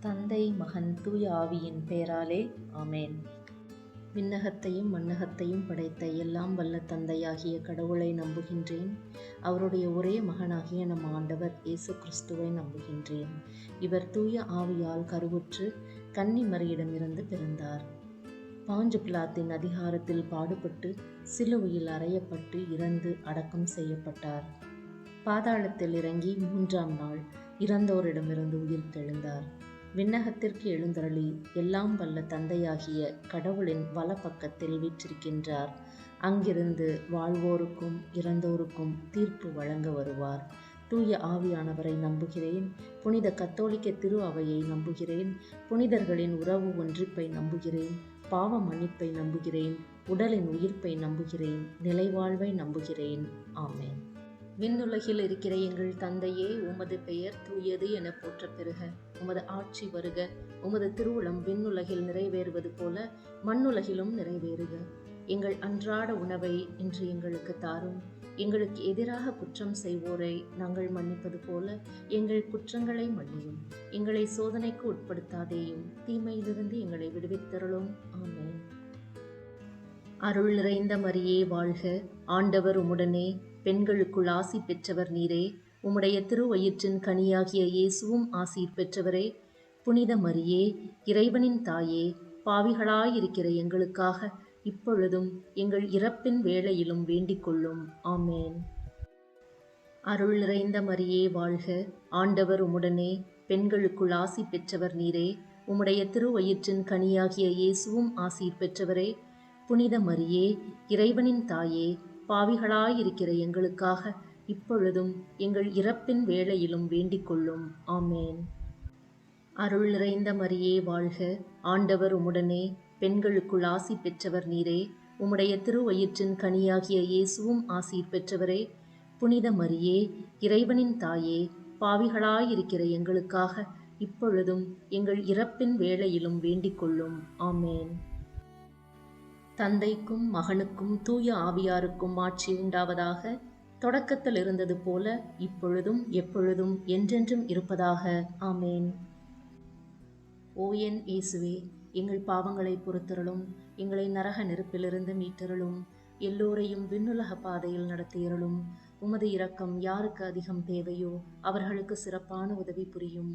தந்தை, மகன், தூய ஆவியின் பெயராலே ஆமேன். விண்ணகத்தையும் மண்ணகத்தையும் படைத்த எல்லாம் வல்ல தந்தையாகிய கடவுளை நம்புகின்றேன். அவருடைய ஒரே மகனாகிய நம் ஆண்டவர் இயேசு கிறிஸ்துவை நம்புகின்றேன். இவர் தூய ஆவியால் கருவுற்று கன்னி மரியிடமிருந்து பிறந்தார். பாஞ்சு பிலாத்தின் அதிகாரத்தில் பாடுபட்டு சிலுவையில் அறையப்பட்டு இறந்து அடக்கம் செய்யப்பட்டார். பாதாளத்தில் இறங்கி 3ஆம் நாள் இறந்தோரிடமிருந்து உயிர் தெழுந்தார். விண்ணகத்திற்கு எழுந்தருளி எல்லாம் வல்ல தந்தையாகிய கடவுளின் வலப்பக்கத்தில் வீற்றிருக்கின்றார். அங்கிருந்து வாழ்வோருக்கும் இறந்தோருக்கும் தீர்ப்பு வழங்க வருவார். தூய ஆவியானவரை நம்புகிறேன். புனித கத்தோலிக்க திரு அவையை நம்புகிறேன். புனிதர்களின் உறவு ஒன்றிப்பை நம்புகிறேன். பாவ மன்னிப்பை நம்புகிறேன். உடலின் உயிர்ப்பை நம்புகிறேன். நிலைவாழ்வை நம்புகிறேன். ஆமேன். விண்ணுலகில் இருக்கிற எங்கள் தந்தையே, உமது பெயர் தூயது என போற்ற பெறுக. உமது ஆட்சி வருக. உமது திருவுளம் விண்ணுலகில் நிறைவேறுவது போல மண்ணுலகிலும் நிறைவேறுக. எங்கள் அன்றாட உணவை இன்று எங்களுக்கு தாரும். எங்களுக்கு எதிராக குற்றம் செய்வோரை நாங்கள் மன்னிப்பது போல எங்கள் குற்றங்களை மன்னியும். எங்களை சோதனைக்கு உட்படுத்தாதேயும், தீமையிலிருந்து எங்களை விடுவித்தருளும். ஆமென். அருள் நிறைந்த மரியே வாழ்க. ஆண்டவர் உம்முடனே, பெண்களுக்குள் ஆசி பெற்றவர் நீரே. உம்முடைய திருவயிற்றின் கனியாகிய இயேசுவும் ஆசீர் பெற்றவரே. புனித மரியே, இறைவனின் தாயே, பாவிகளாயிருக்கிற எங்களுக்காக இப்பொழுதும் எங்கள் இறப்பின் வேளையிலும் வேண்டிக் கொள்ளும். ஆமேன். அருள் நிறைந்த மரியே வாழ்க. ஆண்டவர் உம்முடனே, பெண்களுக்குள் ஆசி பெற்றவர் நீரே. உம்முடைய திருவயிற்றின் கனியாகிய இயேசுவும் ஆசீர் பெற்றவரே. புனித மரியே, இறைவனின் தாயே, பாவிகளாயிருக்கிற எங்களுக்காக இப்பொழுதும் எங்கள் இறப்பின் வேளையிலும் வேண்டிக் கொள்ளும். ஆமேன். அருள் நிறைந்த மரியே வாழ்க. ஆண்டவர் உம்முடனே, பெண்களுக்குள் ஆசி பெற்றவர் நீரே. உம்முடைய திருவயிற்றின் கனியாகிய இயேசுவும் ஆசீர் பெற்றவரே. புனித மரியே, இறைவனின் தாயே, பாவிகளாயிருக்கிற எங்களுக்காக இப்பொழுதும் எங்கள் இறப்பின் வேளையிலும் வேண்டிக் கொள்ளும். ஆமேன். தந்தைக்கும் மகனுக்கும் தூய ஆவியாருக்கும் ஆட்சி உண்டாவதாக. தொடக்கத்தில் இருந்தது போல இப்பொழுதும் எப்பொழுதும் என்றென்றும் இருப்பதாக. ஆமேன். ஓ என் இயேசுவே, எங்கள் பாவங்களை பொறுத்தருளும். எங்களை நரக நெருப்பிலிருந்து மீட்டருளும். எல்லோரையும் விண்ணுலக பாதையில் நடத்தியருளும். உமது இரக்கம் யாருக்கு அதிகம் தேவையோ அவர்களுக்கு சிறப்பான உதவி புரியும்.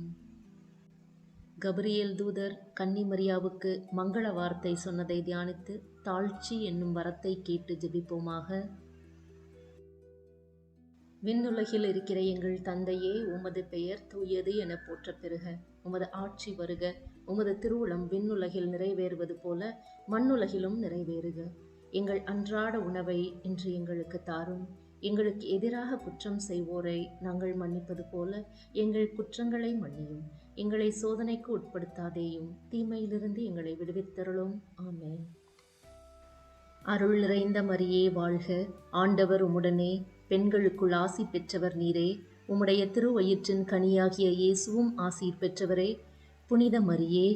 கபிரியேல் தூதர் கன்னி மரியாவுக்கு மங்கள வார்த்தை சொன்னதை தியானித்து தாழ்ச்சி என்னும் வரத்தை கேட்டு ஜெபிப்போமாக. விண்ணுலகில் இருக்கிற எங்கள் தந்தையே, உமது பெயர் தூயது என போற்ற பெறுக. உமது ஆட்சி வருக. உமது திருவுளம் விண்ணுலகில் நிறைவேறுவது போல மண்ணுலகிலும் நிறைவேறுக. எங்கள் அன்றாட உணவை இன்று எங்களுக்கு தாரும். எங்களுக்கு எதிராக குற்றம் செய்வோரை நாங்கள் மன்னிப்பது போல எங்கள் குற்றங்களை மன்னியும். எங்களை சோதனைக்கு உட்படுத்தாதேயும், தீமையிலிருந்து எங்களை விடுவித்தருளும். ஆமேன். அருள் நிறைந்த மரியே வாழ்க. ஆண்டவர் உம்முடனே, பெண்களுக்குள் ஆசி பெற்றவர் நீரே. உம்முடைய திருவயிற்றின் கனியாகிய இயேசுவும் ஆசீர் பெற்றவரே. புனித மரியே,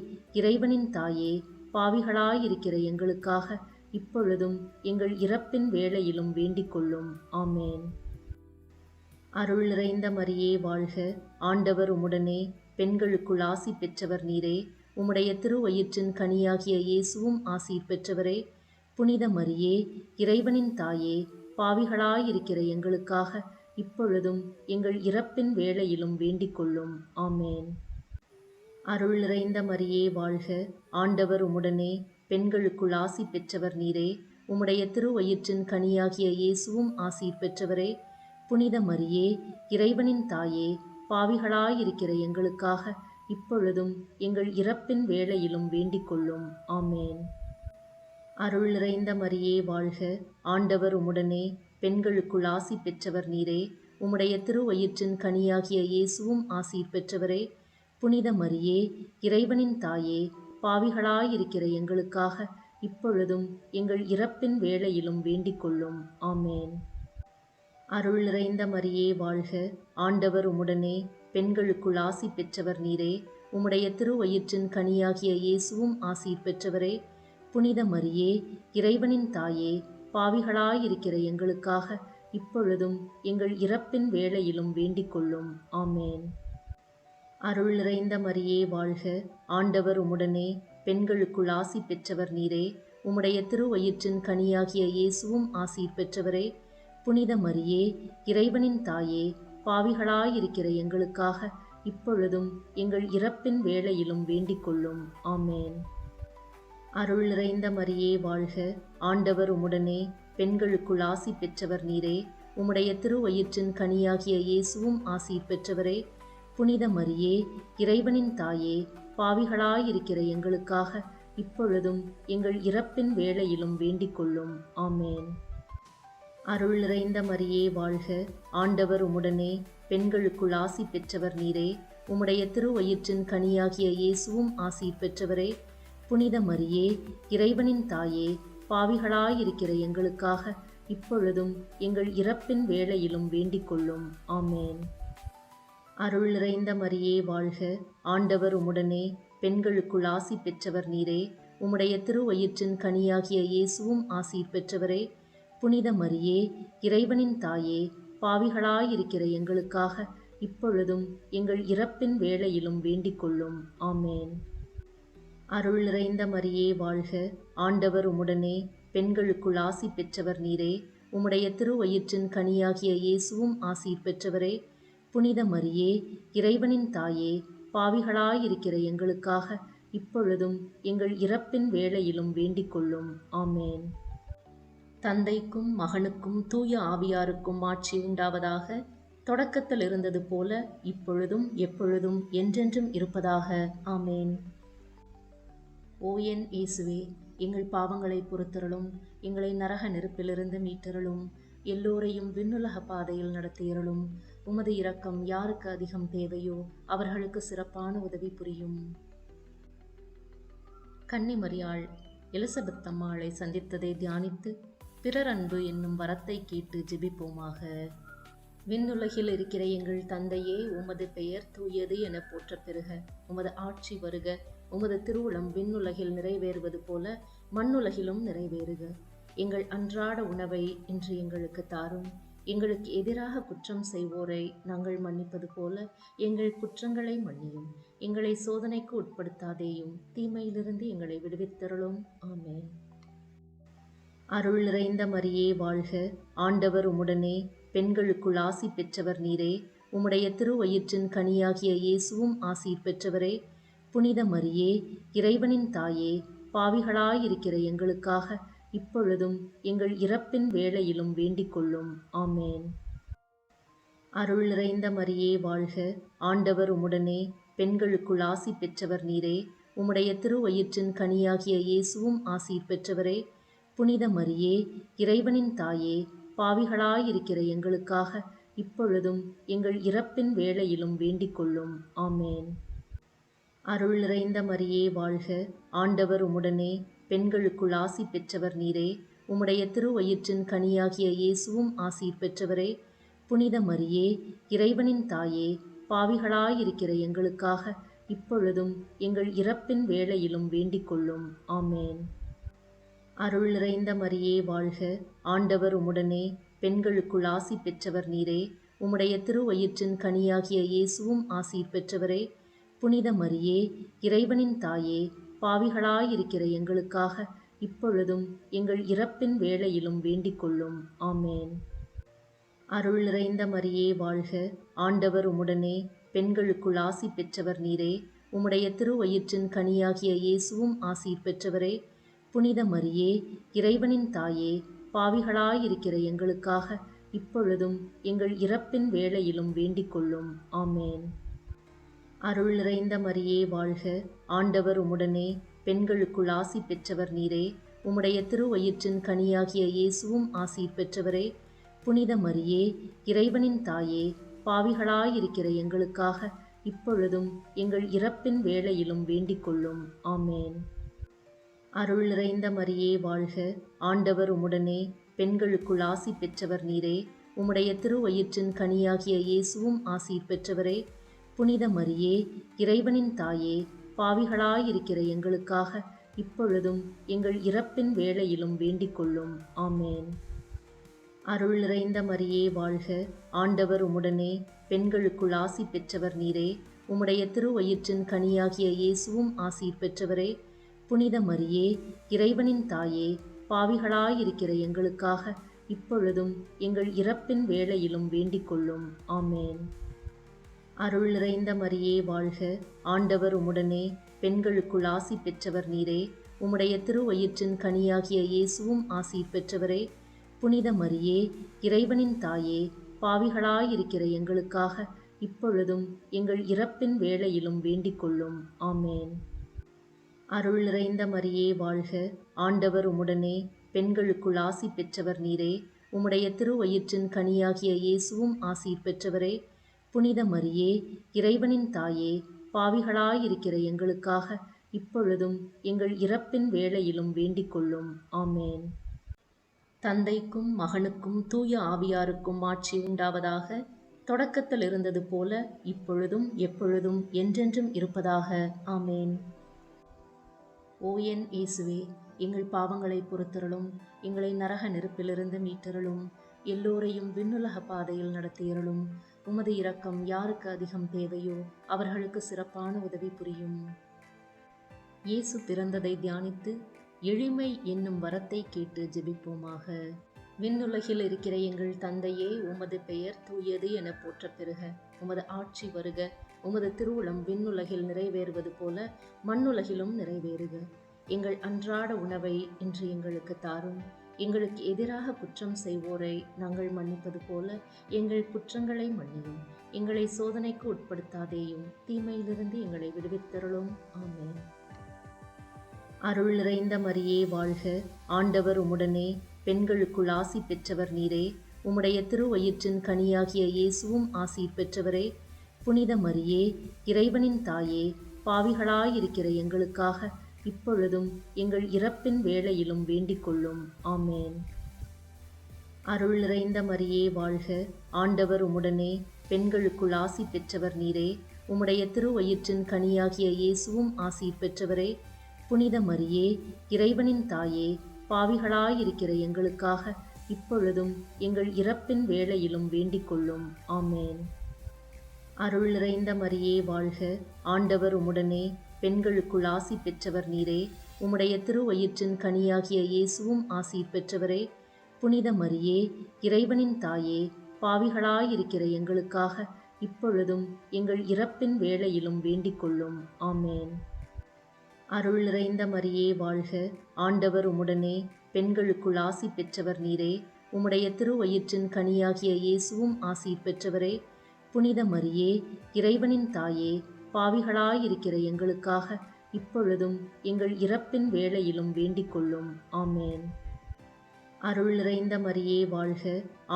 இறைவனின் தாயே, பாவிகளாயிருக்கிற எங்களுக்காக இப்பொழுதும் எங்கள் இறப்பின் வேளையிலும் வேண்டிக் கொள்ளும். ஆமேன். அருள் நிறைந்த மரியே வாழ்க. ஆண்டவர் உம்முடனே, பெண்களுக்குள் ஆசி பெற்றவர் நீரே. உம்முடைய திருவயிற்றின் கனியாகிய இயேசுவும் ஆசீர் பெற்றவரே. புனித மரியே, இறைவனின் தாயே, பாவிகளாயிருக்கிற எங்களுக்காக இப்பொழுதும் எங்கள் இறப்பின் வேளையிலும் வேண்டிக் கொள்ளும். ஆமேன். அருள் நிறைந்த மரியே வாழ்க. ஆண்டவர் உம்முடனே, பெண்களுக்குள் ஆசி பெற்றவர் நீரே. உம்முடைய திருவயிற்றின் கனியாகிய இயேசுவும் ஆசீர் பெற்றவரே. புனித மரியே, இறைவனின் தாயே, பாவிகளாயிருக்கிற எங்களுக்காக இப்பொழுதும் எங்கள் இறப்பின் வேளையிலும் வேண்டிக் கொள்ளும். ஆமேன். அருள் நிறைந்த மரியே வாழ்க. ஆண்டவர் உம்முடனே, பெண்களுக்குள் ஆசி பெற்றவர் நீரே. உம்முடைய திருவயிற்றின் கனியாகிய இயேசுவும் ஆசீர் பெற்றவரே. புனித மரியே, இறைவனின் தாயே, பாவிகளாயிருக்கிற எங்களுக்காக இப்பொழுதும் எங்கள் இறப்பின் வேளையிலும் வேண்டிக் கொள்ளும். ஆமேன். அருள் நிறைந்த மரியே வாழ்க. ஆண்டவர் உம்முடனே, பெண்களுக்குள் ஆசி பெற்றவர் நீரே. உம்முடைய திருவயிற்றின் கனியாகிய இயேசுவும் ஆசீர் பெற்றவரே. புனித மரியே, இறைவனின் தாயே, பாவிகளாயிருக்கிற எங்களுக்காக இப்பொழுதும் எங்கள் இறப்பின் வேளையிலும் வேண்டிக் கொள்ளும். ஆமேன். அருள் நிறைந்த மரியே வாழ்க, ஆண்டவர் உம்முடனே, பெண்களுக்குள் ஆசி பெற்றவர் நீரே. உம்முடைய திருவயிற்றின் கனியாகிய இயேசுவும் ஆசீர் பெற்றவரே. புனித மரியே, இறைவனின் தாயே, பாவிகளாயிருக்கிற எங்களுக்காக இப்பொழுதும் எங்கள் இறப்பின் வேளையிலும் வேண்டிக் கொள்ளும். ஆமேன். அருள் நிறைந்த மரியே வாழ்க, ஆண்டவர் உம்முடனே, பெண்களுக்குள் ஆசி பெற்றவர் நீரே. உம்முடைய திருவயிற்றின் கனியாகிய இயேசுவும் ஆசீர் பெற்றவரே. புனித மரியே, இறைவனின் தாயே, பாவிகளாயிருக்கிற எங்களுக்காக இப்பொழுதும் எங்கள் இறப்பின் வேளையிலும் வேண்டிக் கொள்ளும். ஆமேன். அருள் நிறைந்த மரியே வாழ்க, ஆண்டவர் உம்முடனே, பெண்களுக்குள் ஆசி பெற்றவர் நீரே. உம்முடைய திருவயிற்றின் கனியாகிய இயேசுவும் ஆசீர் பெற்றவரே. புனித மரியே, இறைவனின் தாயே, பாவிகளாயிருக்கிற எங்களுக்காக இப்பொழுதும் எங்கள் இறப்பின் வேளையிலும் வேண்டிக் கொள்ளும். ஆமேன். அருள் நிறைந்த மரியே வாழ்க, ஆண்டவர் உம்முடனே, பெண்களுக்குள் ஆசி பெற்றவர் நீரே. உம்முடைய திருவயிற்றின் கனியாகிய இயேசுவும் ஆசீர் பெற்றவரே. புனித மரியே, இறைவனின் தாயே, பாவிகளாயிருக்கிற எங்களுக்காக இப்பொழுதும் எங்கள் இறப்பின் வேளையிலும் வேண்டிக் கொள்ளும். ஆமேன். அருள் நிறைந்த மரியே வாழ்க, ஆண்டவர் உம்முடனே, பெண்களுக்குள் ஆசி பெற்றவர் நீரே. உம்முடைய திருவயிற்றின் கனியாகிய இயேசுவும் ஆசீர் பெற்றவரே. புனித மரியே, இறைவனின் தாயே, பாவிகளாயிருக்கிற எங்களுக்காக இப்பொழுதும் எங்கள் இறப்பின் வேளையிலும் வேண்டிக் கொள்ளும். ஆமேன். தந்தைக்கும் மகனுக்கும் தூய ஆவியாருக்கும் ஆட்சி உண்டாவதாக. தொடக்கத்தில் இருந்தது போல இப்பொழுதும் எப்பொழுதும் என்றென்றும் இருப்பதாக. ஆமேன். ஓ என் இயேசுவே, எங்கள் பாவங்களை பொறுத்தருளும், எங்களை நரக நெருப்பிலிருந்து மீட்டருளும், எல்லோரையும் விண்ணுலக பாதையில் நடத்தியருளும். உமது இரக்கம் யாருக்கு அதிகம் தேவையோ அவர்களுக்கு சிறப்பான உதவி புரியும். கன்னி மரியாள் எலிசபெத் அம்மாளை சந்தித்ததை தியானித்து பிறர் அன்பு என்னும் வரத்தை கேட்டு ஜெபிப்போமாக. விண்ணுலகில் இருக்கிற எங்கள் தந்தையே, உமது பெயர் தூயது என போற்ற பெறுக. உமது ஆட்சி வருக. உமது திருவுளம் விண்ணுலகில் நிறைவேறுவது போல மண்ணுலகிலும் நிறைவேறுக. எங்கள் அன்றாட உணவை இன்று எங்களுக்கு தாரும். எங்களுக்கு எதிராக குற்றம் செய்வோரை நாங்கள் மன்னிப்பது போல எங்கள் குற்றங்களை மன்னியும். எங்களை சோதனைக்கு உட்படுத்தாதேயும், தீமையிலிருந்து எங்களை விடுவித்தருளும். ஆமேன். அருள் நிறைந்த மரியே வாழ்க, ஆண்டவர் உம்முடனே, பெண்களுக்குள் ஆசி பெற்றவர் நீரே. உம்முடைய திருவயிற்றின் கனியாகிய இயேசுவும் ஆசீர் பெற்றவரே. புனித மரியே, இறைவனின் தாயே, பாவிகளாயிருக்கிற எங்களுக்காக இப்பொழுதும் எங்கள் இறப்பின் வேளையிலும் வேண்டிக் கொள்ளும். ஆமேன். அருள் நிறைந்த மரியே வாழ்க, ஆண்டவர் உம்முடனே, பெண்களுக்குள் ஆசி பெற்றவர் நீரே. உம்முடைய திருவயிற்றின் கனியாகிய இயேசுவும் ஆசீர் பெற்றவரே. புனித மரியே, இறைவனின் தாயே, பாவிகளாயிருக்கிற எங்களுக்காக இப்பொழுதும் எங்கள் இறப்பின் வேளையிலும் வேண்டிக் கொள்ளும். ஆமேன். அருள் நிறைந்த மரியே வாழ்க, ஆண்டவர் உம்முடனே, பெண்களுக்குள் ஆசி பெற்றவர் நீரே. உம்முடைய திருவயிற்றின் கனியாகிய இயேசுவும் ஆசீர் பெற்றவரே. புனித மரியே, இறைவனின் தாயே, பாவிகளாயிருக்கிற எங்களுக்காக இப்பொழுதும் எங்கள் இறப்பின் வேளையிலும் வேண்டிக் கொள்ளும். ஆமேன். அருள் நிறைந்த மரியே வாழ்க, ஆண்டவர் உம்முடனே, பெண்களுக்குள் ஆசி பெற்றவர் நீரே. உம்முடைய திருவயிற்றின் கனியாகிய இயேசுவும் ஆசீர் பெற்றவரே. புனித மரியே, இறைவனின் தாயே, பாவிகளாயிருக்கிற எங்களுக்காக இப்பொழுதும் எங்கள் இறப்பின் வேளையிலும் வேண்டிக் கொள்ளும். ஆமேன். அருள் நிறைந்த மரியே வாழ்க, ஆண்டவர் உம்முடனே, பெண்களுக்குள் ஆசி பெற்றவர் நீரே. உம்முடைய திருவயிற்றின் கனியாகிய இயேசுவும் ஆசீர் பெற்றவரே. புனித மரியே, இறைவனின் தாயே, பாவிகளாயிருக்கிற எங்களுக்காக இப்பொழுதும் எங்கள் இறப்பின் வேளையிலும் வேண்டிக் கொள்ளும். ஆமேன். அருள் நிறைந்த மரியே வாழ்க, ஆண்டவர் உம்முடனே, பெண்களுக்குள் ஆசி பெற்றவர் நீரே. உம்முடைய திருவயிற்றின் கனியாகிய இயேசுவும் ஆசீர் பெற்றவரே. புனித மரியே, இறைவனின் தாயே, பாவிகளாயிருக்கிற எங்களுக்காக இப்பொழுதும் எங்கள் இறப்பின் வேளையிலும் வேண்டிக் கொள்ளும். ஆமேன். அருள் நிறைந்த மரியே வாழ்க, ஆண்டவர் உம்முடனே, பெண்களுக்குள் ஆசி பெற்றவர் நீரே. உம்முடைய திருவயிற்றின் கனியாகிய இயேசுவும் ஆசீர் பெற்றவரே. புனித மரியே, இறைவனின் தாயே, பாவிகளாயிருக்கிற எங்களுக்காக இப்பொழுதும் எங்கள் இறப்பின் வேளையிலும் வேண்டிக் கொள்ளும். ஆமேன். அருள் நிறைந்த மரியே வாழ்க, ஆண்டவர் உம்முடனே, பெண்களுக்குள் ஆசி பெற்றவர் நீரே. உம்முடைய திருவயிற்றின் கனியாகிய இயேசுவும் ஆசீர் பெற்றவரே. புனித மரியே, இறைவனின் தாயே, பாவிகளாயிருக்கிற எங்களுக்காக இப்பொழுதும் எங்கள் இறப்பின் வேளையிலும் வேண்டிக் கொள்ளும். ஆமேன். அருள் நிறைந்த மரியே வாழ்க, ஆண்டவர் உம்முடனே, பெண்களுக்குள் ஆசி பெற்றவர் நீரே. உம்முடைய திருவயிற்றின் கனியாகிய இயேசுவும் ஆசீர் பெற்றவரே. புனித மரியே, இறைவனின் தாயே, பாவிகளாயிருக்கிற எங்களுக்காக இப்பொழுதும் எங்கள் இறப்பின் வேளையிலும் வேண்டிக் கொள்ளும். ஆமேன். அருள் நிறைந்த மரியே வாழ்க, ஆண்டவர் உம்முடனே, பெண்களுக்குள் ஆசி பெற்றவர் நீரே. உம்முடைய திருவயிற்றின் கனியாகிய இயேசுவும் ஆசீர் பெற்றவரே. புனித மரியே, இறைவனின் தாயே, பாவிகளாயிருக்கிற எங்களுக்காக இப்பொழுதும் எங்கள் இறப்பின் வேளையிலும் வேண்டிக் கொள்ளும். ஆமேன். தந்தைக்கும் மகனுக்கும் தூய ஆவியாருக்கும் ஆட்சி உண்டாவதாக. தொடக்கத்தில் இருந்தது போல இப்பொழுதும் எப்பொழுதும் என்றென்றும் இருப்பதாக. ஆமேன். ஓ என் இயேசுவே, எங்கள் பாவங்களை பொறுத்தருளும், எங்களை நரக நெருப்பிலிருந்து மீட்டருளும், எல்லோரையும் விண்ணுலக பாதையில் நடத்தியருளும். உமது இரக்கம் யாருக்கு அதிகம் தேவையோ அவர்களுக்கு சிறப்பான உதவி புரியும். இயேசு பிறந்ததை தியானித்து எளிமை என்னும் வரத்தை கேட்டு ஜெபிப்போமாக. விண்ணுலகில் இருக்கிற எங்கள் தந்தையே, உமது பெயர் தூயது என போற்றப் பெறுக. உமது ஆட்சி வருக. உமது திருவுளம் விண்ணுலகில் நிறைவேறுவது போல மண்ணுலகிலும் நிறைவேறுக. எங்கள் அன்றாட உணவை இன்று எங்களுக்கு தாரும். எங்களுக்கு எதிராக குற்றம் செய்வோரை நாங்கள் மன்னிப்பது போல எங்கள் குற்றங்களை மன்னியும். எங்களை சோதனைக்கு உட்படுத்தாதேயும், தீமையிலிருந்து எங்களை விடுவித்தருளும். ஆமென். அருள் நிறைந்த மரியே வாழ்க, ஆண்டவர் உம்முடனே, பெண்களுக்குள் ஆசி பெற்றவர் நீரே. உம்முடைய திருவயிற்றின் கனியாகிய இயேசுவும் ஆசீர் பெற்றவரே. புனித மரியே, இறைவனின் தாயே, பாவிகளாயிருக்கிற எங்களுக்காக இப்பொழுதும் எங்கள் இறப்பின் வேளையிலும் வேண்டிக் கொள்ளும். ஆமேன். அருள் நிறைந்த மரியே வாழ்க, ஆண்டவர் உம்முடனே, பெண்களுக்குள் ஆசி பெற்றவர் நீரே. உம்முடைய திருவயிற்றின் கனியாகிய இயேசுவும் ஆசீர் பெற்றவரே. புனித மரியே, இறைவனின் தாயே, பாவிகளாயிருக்கிற எங்களுக்காக இப்பொழுதும் எங்கள் இறப்பின் வேளையிலும் வேண்டிக் கொள்ளும். ஆமேன். அருள் நிறைந்த மரியே வாழ்க, ஆண்டவர் உம்முடனே, பெண்களுக்குள் ஆசி பெற்றவர் நீரே. உம்முடைய திருவயிற்றின் கனியாகிய இயேசுவும் ஆசீர் பெற்றவரே. புனித மரியே, இறைவனின் தாயே, பாவிகளாயிருக்கிற எங்களுக்காக இப்பொழுதும் எங்கள் இறப்பின் வேளையிலும் வேண்டிக் கொள்ளும். ஆமேன். அருள் நிறைந்த மரியே வாழ்க, ஆண்டவர் உம்முடனே, பெண்களுக்குள் ஆசி பெற்றவர் நீரே. உம்முடைய திருவயிற்றின் கனியாகிய இயேசுவும் ஆசீர் பெற்றவரே. புனித மரியே, இறைவனின் தாயே, பாவிகளாயிருக்கிற எங்களுக்காக இப்பொழுதும் எங்கள் இறப்பின் வேளையிலும் வேண்டிக் கொள்ளும். ஆமேன். அருள் நிறைந்த மரியே வாழ்க,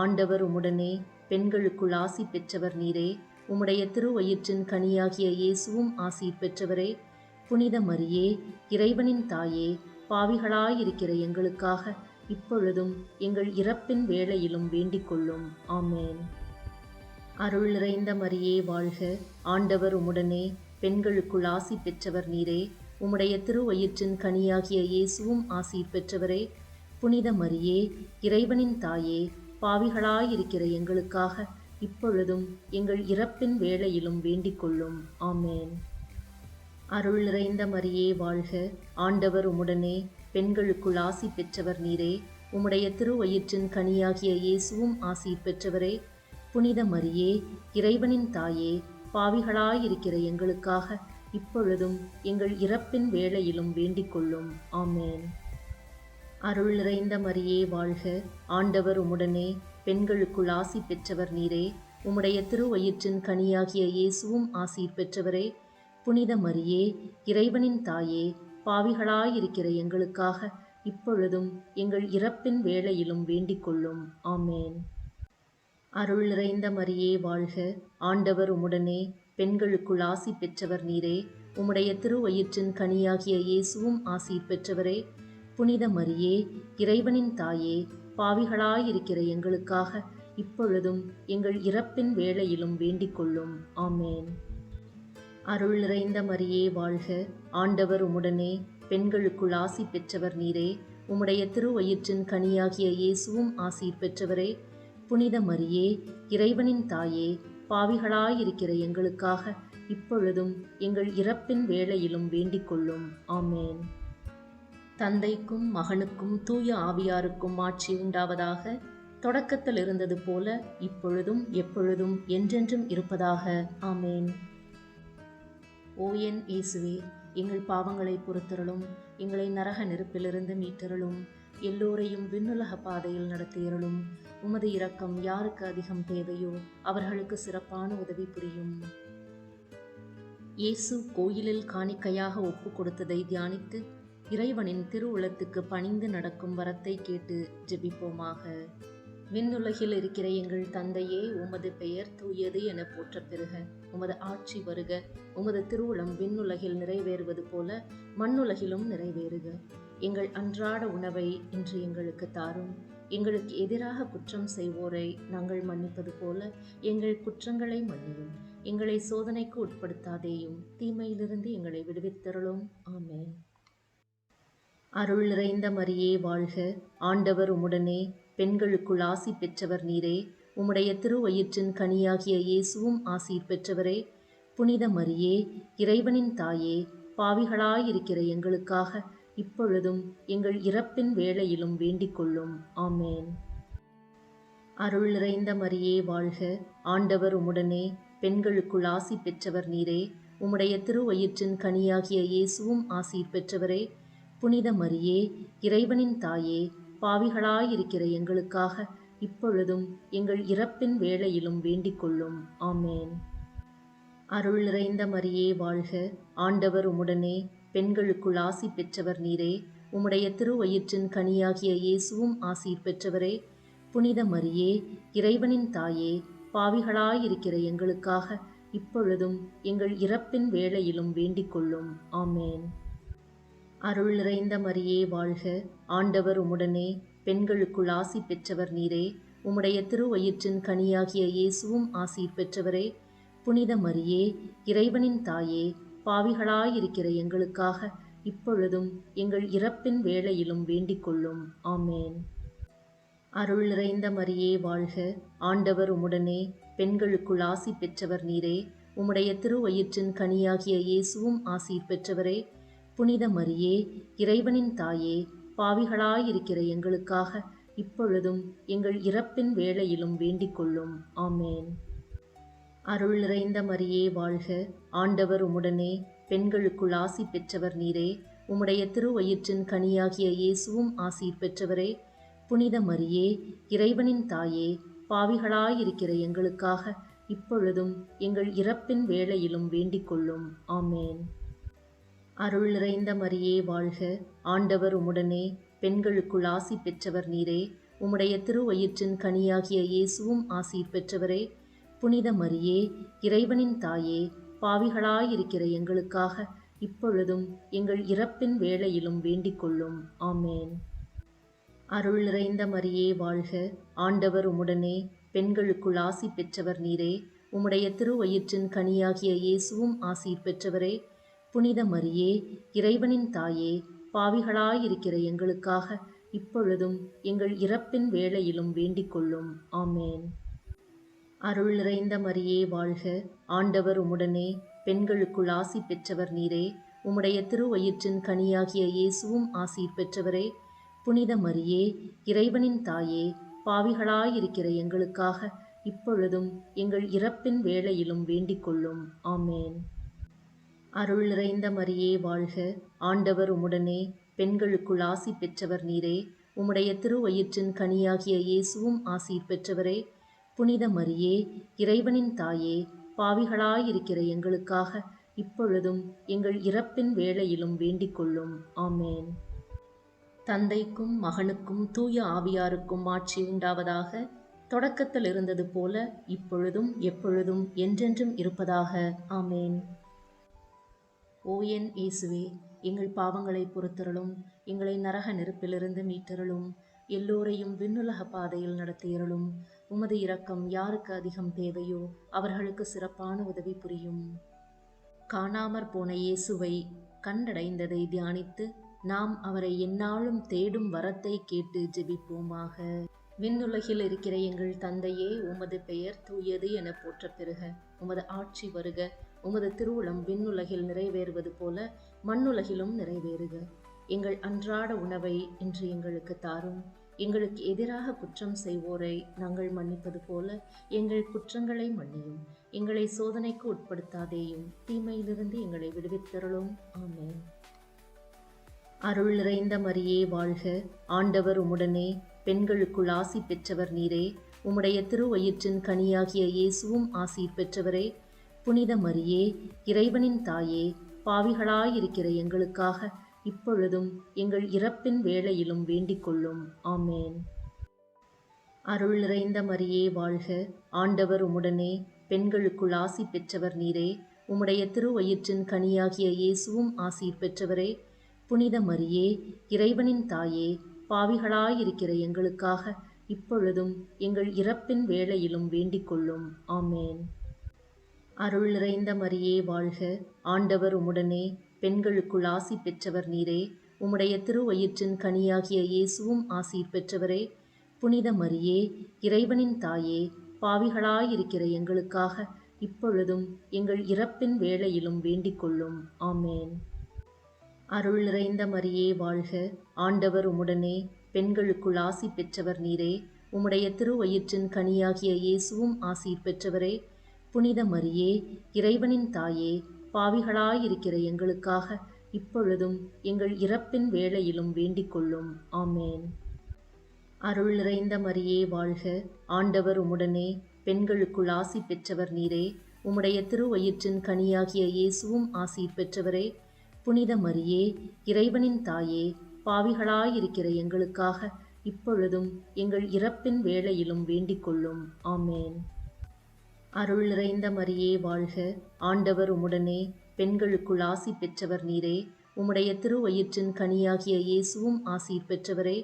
ஆண்டவர் உம்முடனே, பெண்களுக்குள் ஆசி பெற்றவர் நீரே. உம்முடைய திருவயிற்றின் கனியாகிய இயேசுவும் ஆசீர் பெற்றவரே. புனித மரியே, இறைவனின் தாயே, பாவிகளாயிருக்கிற எங்களுக்காக இப்பொழுதும் எங்கள் இறப்பின் வேளையிலும் வேண்டிக் கொள்ளும். ஆமேன். அருள் நிறைந்த மரியே வாழ்க, ஆண்டவர் உம்முடனே, பெண்களுக்குள் ஆசி பெற்றவர் நீரே. உம்முடைய திருவயிற்றின் கனியாகிய இயேசுவும் ஆசீர் பெற்றவரே. புனித மரியே, இறைவனின் தாயே, பாவிகளாயிருக்கிற எங்களுக்காக இப்பொழுதும் எங்கள் இறப்பின் வேளையிலும் வேண்டிக் கொள்ளும். ஆமேன். அருள் நிறைந்த மரியே வாழ்க, ஆண்டவர் உம்முடனே, பெண்களுக்குள் ஆசி பெற்றவர் நீரே. உம்முடைய திருவயிற்றின் கனியாகிய இயேசுவும் ஆசீர் பெற்றவரே. புனித மரியே, இறைவனின் தாயே, பாவிகளாயிருக்கிற எங்களுக்காக இப்பொழுதும் எங்கள் இறப்பின் வேளையிலும் வேண்டிக் கொள்ளும். ஆமேன். அருள் நிறைந்த மரியே வாழ்க, ஆண்டவர் உம்முடனே, பெண்களுக்குள் ஆசி பெற்றவர் நீரே. உம்முடைய திருவயிற்றின் கனியாகிய இயேசுவும் ஆசீர் பெற்றவரே. புனித மரியே, இறைவனின் தாயே, பாவிகளாயிருக்கிற எங்களுக்காக இப்பொழுதும் எங்கள் இறப்பின் வேளையிலும் வேண்டிக் கொள்ளும். ஆமேன். அருள் நிறைந்த மரியே வாழ்க, ஆண்டவர் உம்முடனே, பெண்களுக்குள் ஆசி பெற்றவர் நீரே. உம்முடைய திருவயிற்றின் கனியாகிய இயேசுவும் ஆசீர் பெற்றவரே. புனித மரியே, இறைவனின் தாயே, பாவிகளாயிருக்கிற எங்களுக்காக இப்பொழுதும் எங்கள் இறப்பின் வேளையிலும் வேண்டிக் கொள்ளும். ஆமேன். அருள் நிறைந்த மரியே வாழ்க, ஆண்டவர் உம்முடனே, பெண்களுக்குள் ஆசி பெற்றவர் நீரே. உம்முடைய திருவயிற்றின் கனியாகிய இயேசுவும் ஆசீர் பெற்றவரே. புனித மரியே, இறைவனின் தாயே, பாவிகளாயிருக்கிற எங்களுக்காக இப்பொழுதும் எங்கள் இறப்பின் வேளையிலும் வேண்டிக் கொள்ளும். ஆமேன். தந்தைக்கும் மகனுக்கும் தூய ஆவியாருக்கும் ஆட்சி உண்டாவதாக. தொடக்கத்தில் இருந்தது போல இப்பொழுதும் எப்பொழுதும் என்றென்றும் இருப்பதாக. ஆமேன். ஓ என் இயேசுவே, எங்கள் பாவங்களை பொறுத்தருளும், எங்களை நரக நெருப்பிலிருந்து மீட்டருளும், எல்லோரையும் விண்ணுலக பாதையில் நடத்தியருளும். உமது இரக்கம் யாருக்கு அதிகம் தேவையோ அவர்களுக்கு சிறப்பான உதவி புரியும். இயேசு கோயிலில் காணிக்கையாக ஒப்பு கொடுத்ததை தியானித்து இறைவனின் திருவுளத்துக்கு பணிந்து நடக்கும் வரத்தை கேட்டு ஜெபிப்போமாக. விண்ணுலகில் இருக்கிற எங்கள் தந்தையே, உமது பெயர் தூயது என போற்றப் பெறுக. உமது ஆட்சி வருக. உமது திருவுளம் விண்ணுலகில் நிறைவேறுவது போல மண்ணுலகிலும் நிறைவேறுக. எங்கள் அன்றாட உணவை இன்று எங்களுக்கு தாரும். எங்களுக்கு எதிராக குற்றம் செய்வோரை நாங்கள் மன்னிப்பது போல எங்கள் குற்றங்களை மன்னியும். எங்களை சோதனைக்கு உட்படுத்தாதேயும், தீமையிலிருந்து எங்களை விடுவித்தருளும். ஆமென். அருள் நிறைந்த மரியே வாழ்க. ஆண்டவர் உம்முடனே, பெண்களுக்குள் ஆசி பெற்றவர் நீரே. உம்முடைய திருவயிற்றின் கனியாகிய இயேசுவும் ஆசீர் பெற்றவரே. புனித மரியே, இறைவனின் தாயே, பாவிகளாயிருக்கிற எங்களுக்காக இப்பொழுதும் எங்கள் இறப்பின் வேளையிலும் வேண்டிக் கொள்ளும். ஆமேன். அருள் நிறைந்த மரியே வாழ்க. ஆண்டவர் உம்முடனே, பெண்களுக்குள் ஆசி பெற்றவர் நீரே. உம்முடைய திருவயிற்றின் கனியாகிய இயேசுவும் ஆசீர் பெற்றவரே. புனித மரியே, இறைவனின் தாயே, பாவிகளாயிருக்கிற எங்களுக்காக இப்பொழுதும் எங்கள் இறப்பின் வேளையிலும் வேண்டிக் கொள்ளும். ஆமேன். அருள் நிறைந்த மரியே வாழ்க. ஆண்டவர் உம்முடனே, பெண்களுக்குள் ஆசி பெற்றவர் நீரே. உம்முடைய திருவயிற்றின் கனியாகிய இயேசுவும் ஆசீர் பெற்றவரே. புனித மரியே, இறைவனின் தாயே, பாவிகளாயிருக்கிற எங்களுக்காக இப்பொழுதும் எங்கள் இறப்பின் வேளையிலும் வேண்டிக் கொள்ளும். ஆமேன். அருள் நிறைந்த மரியே வாழ்க. ஆண்டவர் உம்முடனே, பெண்களுக்குள் ஆசி பெற்றவர் நீரே. உம்முடைய திருவயிற்றின் கனியாகிய இயேசுவும் ஆசீர் பெற்றவரே. புனித மரியே, இறைவனின் தாயே, பாவிகளாயிருக்கிற எங்களுக்காக இப்பொழுதும் எங்கள் இறப்பின் வேளையிலும் வேண்டிக் கொள்ளும். ஆமேன். அருள் நிறைந்த மரியே வாழ்க. ஆண்டவர் உம்முடனே, பெண்களுக்குள் ஆசி பெற்றவர் நீரே. உம்முடைய திருவயிற்றின் கனியாகிய இயேசுவும் ஆசீர் பெற்றவரே. புனித மரியே, இறைவனின் தாயே, பாவிகளாயிருக்கிற எங்களுக்காக இப்பொழுதும் எங்கள் இறப்பின் வேளையிலும் வேண்டிக் கொள்ளும். ஆமேன். அருள் நிறைந்த மரியே வாழ்க. ஆண்டவர் உம்முடனே, பெண்களுக்குள் ஆசி பெற்றவர் நீரே. உம்முடைய திருவயிற்றின் கனியாகிய இயேசுவும் ஆசீர் பெற்றவரே. புனித மரியே, இறைவனின் தாயே, பாவிகளாயிருக்கிற எங்களுக்காக இப்பொழுதும் எங்கள் இறப்பின் வேளையிலும் வேண்டிக் கொள்ளும். ஆமேன். அருள் நிறைந்த மரியே வாழ்க. ஆண்டவர் உம்முடனே, பெண்களுக்குள் ஆசி பெற்றவர் நீரே. உம்முடைய திருவயிற்றின் கனியாகிய இயேசுவும் ஆசீர் பெற்றவரே. புனித மரியே, இறைவனின் தாயே, பாவிகளாயிருக்கிற எங்களுக்காக இப்பொழுதும் எங்கள் இறப்பின் வேளையிலும் வேண்டிக் கொள்ளும். ஆமேன். அருள் நிறைந்த மரியே வாழ்க. ஆண்டவர் உம்முடனே, பெண்களுக்குள் ஆசி பெற்றவர் நீரே. உம்முடைய திருவயிற்றின் கனியாகிய இயேசுவும் ஆசீர் பெற்றவரே. புனித மரியே, இறைவனின் தாயே, பாவிகளாயிருக்கிற எங்களுக்காக இப்பொழுதும் எங்கள் இறப்பின் வேளையிலும் வேண்டிக் கொள்ளும். ஆமேன். அருள் நிறைந்த மரியே வாழ்க. ஆண்டவர் உம்முடனே, பெண்களுக்குள் ஆசி பெற்றவர் நீரே. உம்முடைய திருவயிற்றின் கனியாகிய இயேசுவும் ஆசீர் பெற்றவரே. புனித மரியே, இறைவனின் தாயே, பாவிகளாயிருக்கிற எங்களுக்காக இப்பொழுதும் எங்கள் இறப்பின் வேளையிலும் வேண்டிக் கொள்ளும். ஆமேன். அருள் நிறைந்த மரியே வாழ்க. ஆண்டவர் உம்முடனே, பெண்களுக்குள் ஆசி பெற்றவர் நீரே. உம்முடைய திருவயிற்றின் கனியாகிய இயேசுவும் ஆசீர் பெற்றவரே. புனித மரியே, இறைவனின் தாயே, பாவிகளாயிருக்கிற எங்களுக்காக இப்பொழுதும் எங்கள் இறப்பின் வேளையிலும் வேண்டிக் கொள்ளும். ஆமேன். தந்தைக்கும் மகனுக்கும் தூய ஆவியாருக்கும் ஆட்சி உண்டாவதாக. தொடக்கத்தில் இருந்தது போல இப்பொழுதும் எப்பொழுதும் என்றென்றும் இருப்பதாக. ஆமேன். ஓ என் இயேசுவே, எங்கள் பாவங்களை பொறுத்தருளும், எங்களை நரக நெருப்பிலிருந்து மீட்டருளும், எல்லோரையும் விண்ணுலக பாதையில் நடத்தியருளும். உமது இரக்கம் யாருக்கு அதிகம் தேவையோ அவர்களுக்கு சிறப்பான உதவி புரியும். காணாமற் போன இயேசுவை கண்டடைந்ததை தியானித்து நாம் அவரை எந்நாளும் தேடும் வரத்தை கேட்டு ஜெபிப்போமாக. விண்ணுலகில் இருக்கிற எங்கள் தந்தையே, உமது பெயர் தூயது என போற்றப் பெறுக. உமது ஆட்சி வருக. உமது திருவுளம் விண்ணுலகில் நிறைவேறுவது போல மண்ணுலகிலும் நிறைவேறுக. எங்கள் அன்றாட உணவை இன்று எங்களுக்கு தாரும். எங்களுக்கு எதிராக குற்றம் செய்வோரை நாங்கள் மன்னிப்பது போல எங்கள் குற்றங்களை மன்னியும். எங்களை சோதனைக்கு உட்படுத்தாதேயும், தீமையிலிருந்து எங்களை விடுவித்தருளும். ஆமென். அருள் நிறைந்த மரியே வாழ்க, ஆண்டவர் உம்முடனே, பெண்களுக்குள் ஆசி பெற்றவர் நீரே. உம்முடைய திருவயிற்றின் கனியாகிய இயேசுவும் ஆசீர் பெற்றவரே. புனித மரியே, இறைவனின் தாயே, பாவிகளாயிருக்கிற எங்களுக்காக இப்பொழுதும் எங்கள் இறப்பின் வேளையிலும் வேண்டிக் கொள்ளும். ஆமேன். அருள் நிறைந்த மரியே வாழ்க, ஆண்டவர் உம்முடனே, பெண்களுக்குள் ஆசி பெற்றவர் நீரே. உம்முடைய திருவயிற்றின் கனியாகிய இயேசுவும் ஆசீர் பெற்றவரே. புனித மரியே, இறைவனின் தாயே, பாவிகளாயிருக்கிற எங்களுக்காக இப்பொழுதும் எங்கள் இறப்பின் வேளையிலும் வேண்டிக் கொள்ளும். ஆமேன். அருள் நிறைந்த மரியே வாழ்க, ஆண்டவர் உம்முடனே, பெண்களுக்குள் ஆசி பெற்றவர் நீரே. உம்முடைய திருவயிற்றின் கனியாகிய இயேசுவும் ஆசீர் பெற்றவரே. புனித மரியே, இறைவனின் தாயே, பாவிகளாயிருக்கிற எங்களுக்காக இப்பொழுதும் எங்கள் இறப்பின் வேளையிலும் வேண்டிக் கொள்ளும். ஆமேன். அருள் நிறைந்த மரியே வாழ்க, ஆண்டவர் உம்முடனே, பெண்களுக்குள் ஆசி பெற்றவர் நீரே. உம்முடைய திருவயிற்றின் கனியாகிய இயேசுவும் ஆசீர் பெற்றவரே. புனித மரியே, இறைவனின் தாயே, பாவிகளாயிருக்கிற எங்களுக்காக இப்பொழுதும் எங்கள் இறப்பின் வேளையிலும் வேண்டிக் கொள்ளும். ஆமேன். அருள் நிறைந்த மரியே வாழ்க, ஆண்டவர் உம்முடனே, பெண்களுக்குள் ஆசி பெற்றவர் நீரே. உம்முடைய திருவயிற்றின் கனியாகிய இயேசுவும் ஆசீர் பெற்றவரே. புனித மரியே, இறைவனின் தாயே, பாவிகளாயிருக்கிற எங்களுக்காக இப்பொழுதும் எங்கள் இறப்பின் வேளையிலும் வேண்டிக் கொள்ளும். ஆமேன். அருள் நிறைந்த மரியே வாழ்க, ஆண்டவர் உம்முடனே, பெண்களுக்குள் ஆசி பெற்றவர் நீரே. உம்முடைய திருவயிற்றின் கனியாகிய இயேசுவும் ஆசீர் பெற்றவரே.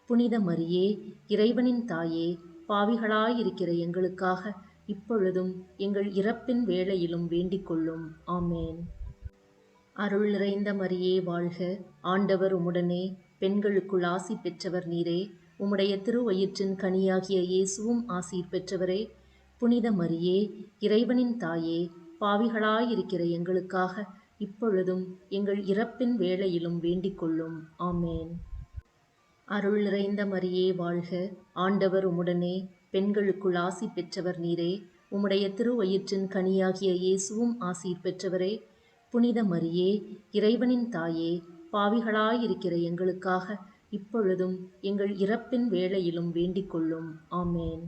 புனித மரியே, இறைவனின் தாயே, பாவிகளாயிருக்கிற எங்களுக்காக இப்பொழுதும் எங்கள் இறப்பின் வேளையிலும் வேண்டிக் கொள்ளும். ஆமேன். அருள் நிறைந்த மரியே வாழ்க, ஆண்டவர் உம்முடனே, பெண்களுக்குள் ஆசி பெற்றவர் நீரே. உம்முடைய திருவயிற்றின் கனியாகிய இயேசுவும் ஆசீர் பெற்றவரே. புனித மரியே, இறைவனின் தாயே, பாவிகளாயிருக்கிற எங்களுக்காக இப்பொழுதும் எங்கள் இறப்பின் வேளையிலும் வேண்டிக் கொள்ளும். ஆமேன். அருள் நிறைந்த மரியே வாழ்க, ஆண்டவர் உம்முடனே, பெண்களுக்குள் ஆசி பெற்றவர் நீரே. உம்முடைய திருவயிற்றின் கனியாகிய இயேசுவும் ஆசீர் பெற்றவரே. புனித மரியே, இறைவனின் தாயே, பாவிகளாயிருக்கிற எங்களுக்காக இப்பொழுதும் எங்கள் இறப்பின் வேளையிலும் வேண்டிக் கொள்ளும். ஆமேன்.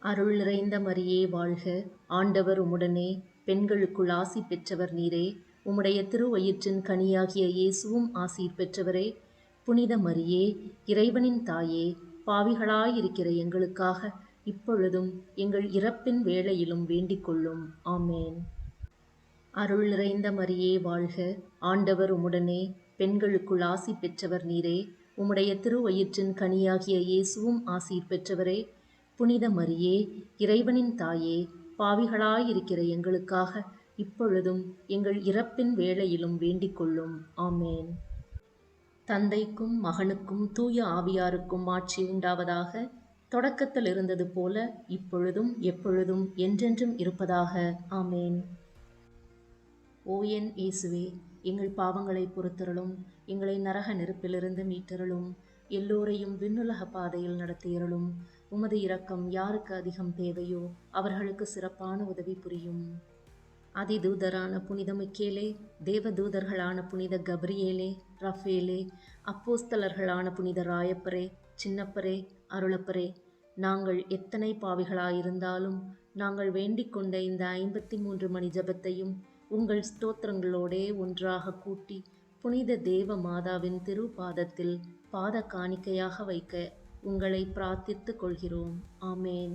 அருள் நிறைந்த மரியே வாழ்க, ஆண்டவர் உம்முடனே, பெண்களுக்குள் ஆசி பெற்றவர் நீரே. உம்முடைய திருவயிற்றின் கனியாகிய இயேசுவும் ஆசீர் பெற்றவரே. புனித மரியே, இறைவனின் தாயே, பாவிகளாயிருக்கிற எங்களுக்காக இப்பொழுதும் எங்கள் இறப்பின் வேளையிலும் வேண்டிக் கொள்ளும். ஆமேன். அருள் நிறைந்த மரியே வாழ்க, ஆண்டவர் உம்முடனே, பெண்களுக்குள் ஆசி பெற்றவர் நீரே. உம்முடைய திருவயிற்றின் கனியாகிய இயேசுவும் ஆசீர் பெற்றவரே. புனித மரியே, இறைவனின் தாயே, பாவிகளாயிருக்கிற எங்களுக்காக இப்பொழுதும் எங்கள் இறப்பின் வேளையிலும் வேண்டிக் கொள்ளும். ஆமேன். தந்தைக்கும் மகனுக்கும் தூய ஆவியாருக்கும் ஆட்சி உண்டாவதாக. தொடக்கத்தில் இருந்தது போல இப்பொழுதும் எப்பொழுதும் என்றென்றும் இருப்பதாக. ஆமேன். ஓ என் இயேசுவே, எங்கள் பாவங்களை பொறுத்தருளும், எங்களை நரக நெருப்பிலிருந்து மீட்டருளும், எல்லோரையும் விண்ணுலக பாதையில் நடத்தியருளும். உமது இரக்கம் யாருக்கு அதிகம் தேவையோ அவர்களுக்கு சிறப்பான உதவி புரியும். அதிதூதரான புனித மிக்கேலே, தேவதூதர்களான புனித கப்ரியேலே, ரஃபேலே, அப்போஸ்தலர்களான புனித ராயப்பரே, சின்னப்பரே, அருளப்பரே, நாங்கள் எத்தனை பாவிகளாயிருந்தாலும் நாங்கள் வேண்டிக் கொண்ட இந்த 53 மணி ஜபத்தையும் உங்கள் ஸ்தோத்திரங்களோடே ஒன்றாக கூட்டி புனித தேவ மாதாவின் திருப்பாதத்தில் பாத காணிக்கையாக வைக்க உங்களை பிரார்த்தித்துக் கொள்கிறோம். ஆமேன்.